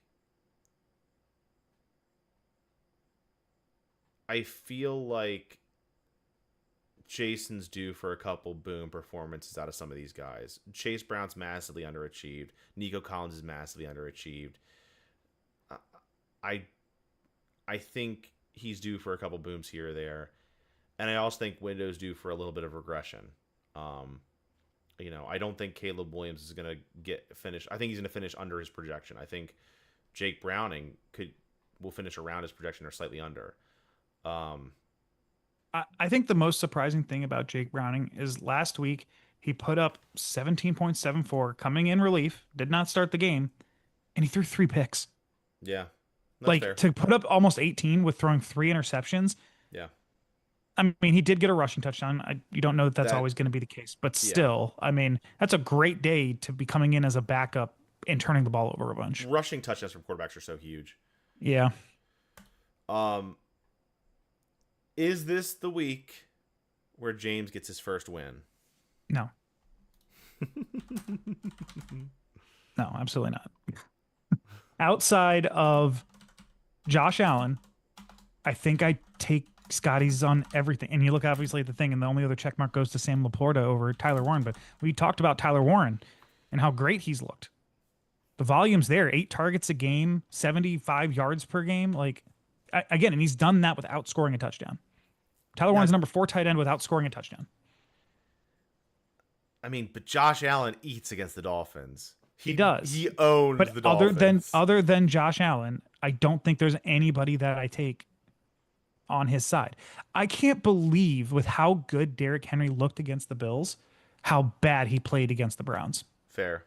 Jason's due for a couple boom performances out of some of these guys. Chase Brown's massively underachieved. Nico Collins is massively underachieved. I think he's due for a couple booms here or there. And I also think Window's due for a little bit of regression. I don't think Caleb Williams is going to finish. I think he's going to finish under his projection. I think Jake Browning will finish around his projection or slightly under. I think the most surprising thing about Jake Browning is last week he put up 17.74 coming in relief, did not start the game, and he threw 3 picks. Yeah. Like fair. to put up almost 18 with throwing 3 interceptions. Yeah. I mean, he did get a rushing touchdown. You don't know that that's always going to be the case, but still, I mean, that's a great day to be coming in as a backup and turning the ball over a bunch. Rushing touchdowns from quarterbacks are so huge. Yeah. Is this the week where James gets his first win? No. No, absolutely not. Outside of Josh Allen, I think I take Scotty's on everything. And you look obviously at the thing, and the only other check mark goes to Sam Laporta over Tyler Warren. But we talked about Tyler Warren and how great he's looked. The volume's there, 8 targets a game, 75 yards per game. Like, again, and he's done that without scoring a touchdown. Tyler Warren's number 4 tight end without scoring a touchdown. I mean, but Josh Allen eats against the Dolphins. He does. He owns the Dolphins. Other than Josh Allen, I don't think there's anybody that I take on his side. I can't believe with how good Derrick Henry looked against the Bills, how bad he played against the Browns. Fair.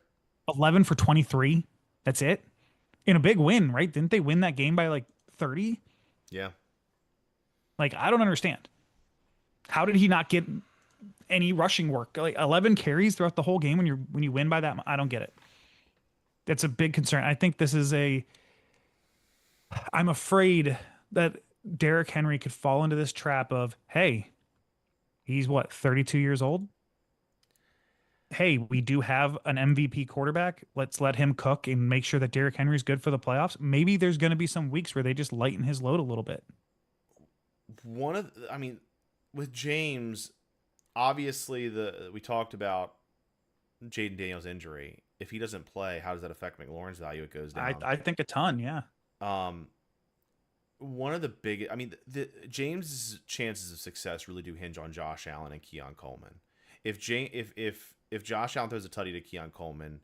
11 for 23. That's it. In a big win, right? Didn't they win that game by like 30? Yeah. Like, I don't understand. How did he not get any rushing work? Like 11 carries throughout the whole game when you win by that, I don't get it. That's a big concern. I think this is I'm afraid that Derrick Henry could fall into this trap of, hey, he's 32 years old? Hey, we do have an MVP quarterback. Let's let him cook and make sure that Derrick Henry's good for the playoffs. Maybe there's going to be some weeks where they just lighten his load a little bit. With James, obviously we talked about Jaden Daniels' injury. If he doesn't play, how does that affect McLaurin's value? It goes down. I think a ton, yeah. One of the big, the James's chances of success really do hinge on Josh Allen and Keon Coleman. If Josh Allen throws a tutty to Keon Coleman,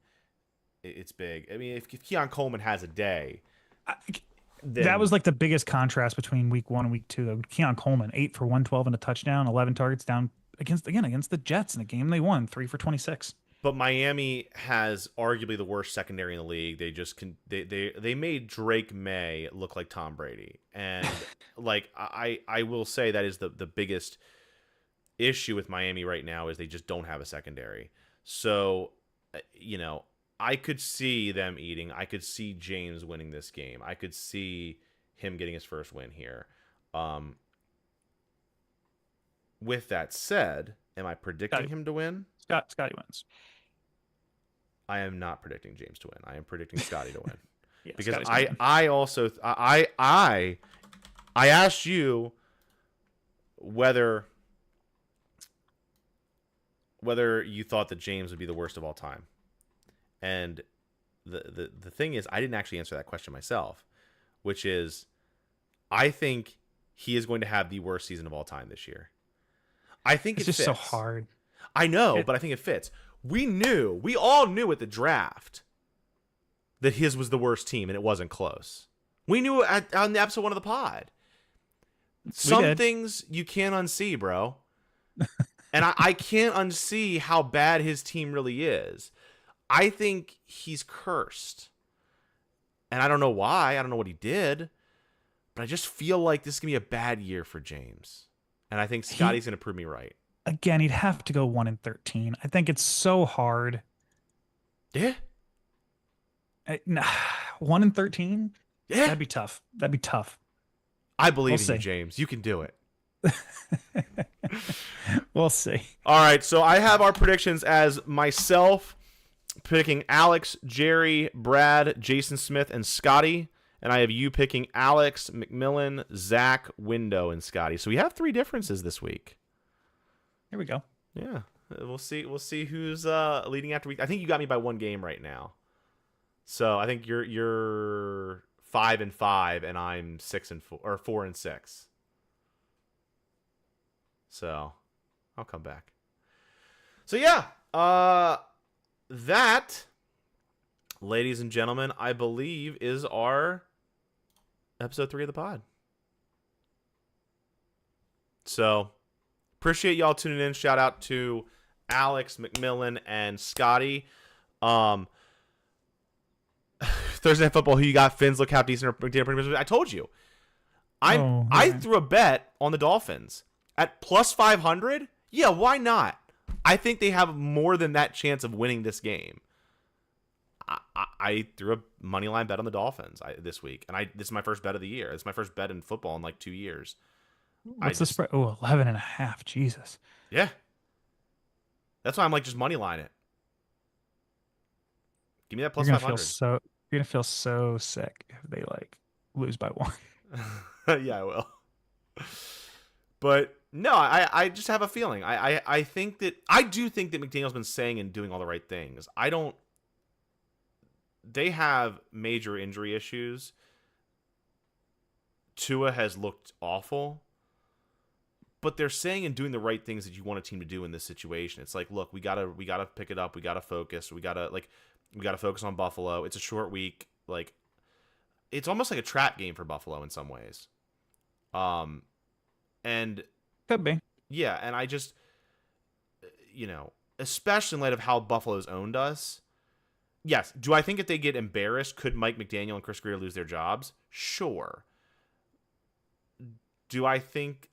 it's big. I mean, if Keon Coleman has a day, that was like the biggest contrast between week 1 and week 2. Though Keon Coleman 8 for 112 and a touchdown, 11 targets down against the Jets in a game they won 3 for 26. But Miami has arguably the worst secondary in the league. They made Drake May look like Tom Brady, and like I will say that is the biggest issue with Miami right now is they just don't have a secondary. So, I could see them eating. I could see James winning this game. I could see him getting his first win here. With that said, am I predicting him to win? Scotty wins. I am not predicting James to win. I am predicting Scotty to win. Yeah, because I asked you whether whether you thought that James would be the worst of all time. And the thing is, I didn't actually answer that question myself, which is, I think he is going to have the worst season of all time this year. I think it's it just fits. so hard. I know, but I think it fits. We all knew at the draft that his was the worst team, and it wasn't close. We knew on the episode 1 of the pod. Some things you can't unsee, bro. And I can't unsee how bad his team really is. I think he's cursed. And I don't know why. I don't know what he did. But I just feel like this is going to be a bad year for James. And I think Scotty's going to prove me right. Again, he'd have to go 1-13. I think it's so hard. Yeah. 1-13? Yeah. That'd be tough. That'd be tough. I believe in you, James. You can do it. We'll see. All right, so I have our predictions as myself picking Alex, Jerry, Brad, Jason Smith, and Scotty. And I have you picking Alex, McMillan, Zach, Window, and Scotty. So we have 3 differences this week. Here we go. Yeah, we'll see. We'll see who's leading after week. I think you got me by 1 game right now. So I think you're 5-5, and I'm 6-4 or 4-6. So I'll come back. So yeah, that, ladies and gentlemen, I believe is our episode 3 of the pod. So appreciate y'all tuning in. Shout out to Alex, McMillan, and Scotty. Thursday Night Football, who you got? Fins look half decent. I told you. I threw a bet on the Dolphins at plus 500. Yeah, why not? I think they have more than that chance of winning this game. I threw a money line bet on the Dolphins this week, and this is my first bet of the year. It's my first bet in football in like 2 years. What's the spread? Oh, 11.5. Jesus. Yeah. That's why I'm like, just money line it. Give me that plus 500. You're gonna feel so sick if they like lose by 1. Yeah, I will. But no, I just have a feeling. I do think that McDaniel's been saying and doing all the right things. They have major injury issues. Tua has looked awful. But they're saying and doing the right things that you want a team to do in this situation. It's like, look, we gotta pick it up. We gotta focus. We gotta focus on Buffalo. It's a short week. Like, it's almost like a trap game for Buffalo in some ways. And could be. Yeah, and I just, especially in light of how Buffalo's owned us. Yes. Do I think if they get embarrassed, could Mike McDaniel and Chris Greer lose their jobs? Sure. I think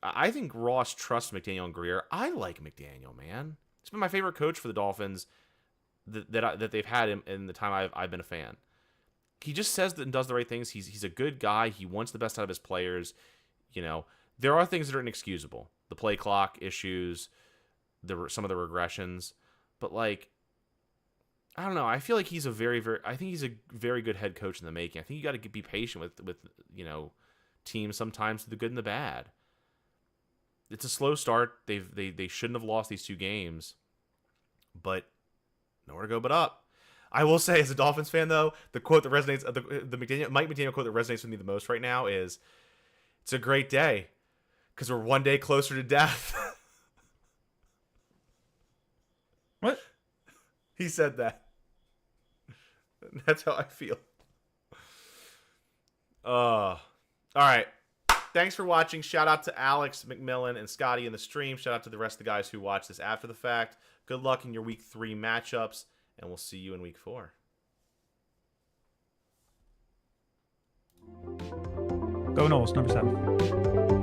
Ross trusts McDaniel and Greer. I like McDaniel, man. He's been my favorite coach for the Dolphins that they've had in the time I've been a fan. He just says and does the right things. He's a good guy. He wants the best out of his players. There are things that are inexcusable. The play clock issues, some of the regressions, but like, I don't know. I feel like he's a very good head coach in the making. I think you got to be patient with teams sometimes, the good and the bad. It's a slow start. They shouldn't have lost these 2 games, but nowhere to go but up. I will say, as a Dolphins fan, though, the quote that resonates, the Mike McDaniel quote that resonates with me the most right now is, "It's a great day because we're 1 day closer to death." What? He said that. That's how I feel. All right. Thanks for watching. Shout out to Alex, McMillan, and Scotty in the stream. Shout out to the rest of the guys who watched this after the fact. Good luck in your week 3 matchups, and we'll see you in week 4. Go Knowles, number 7.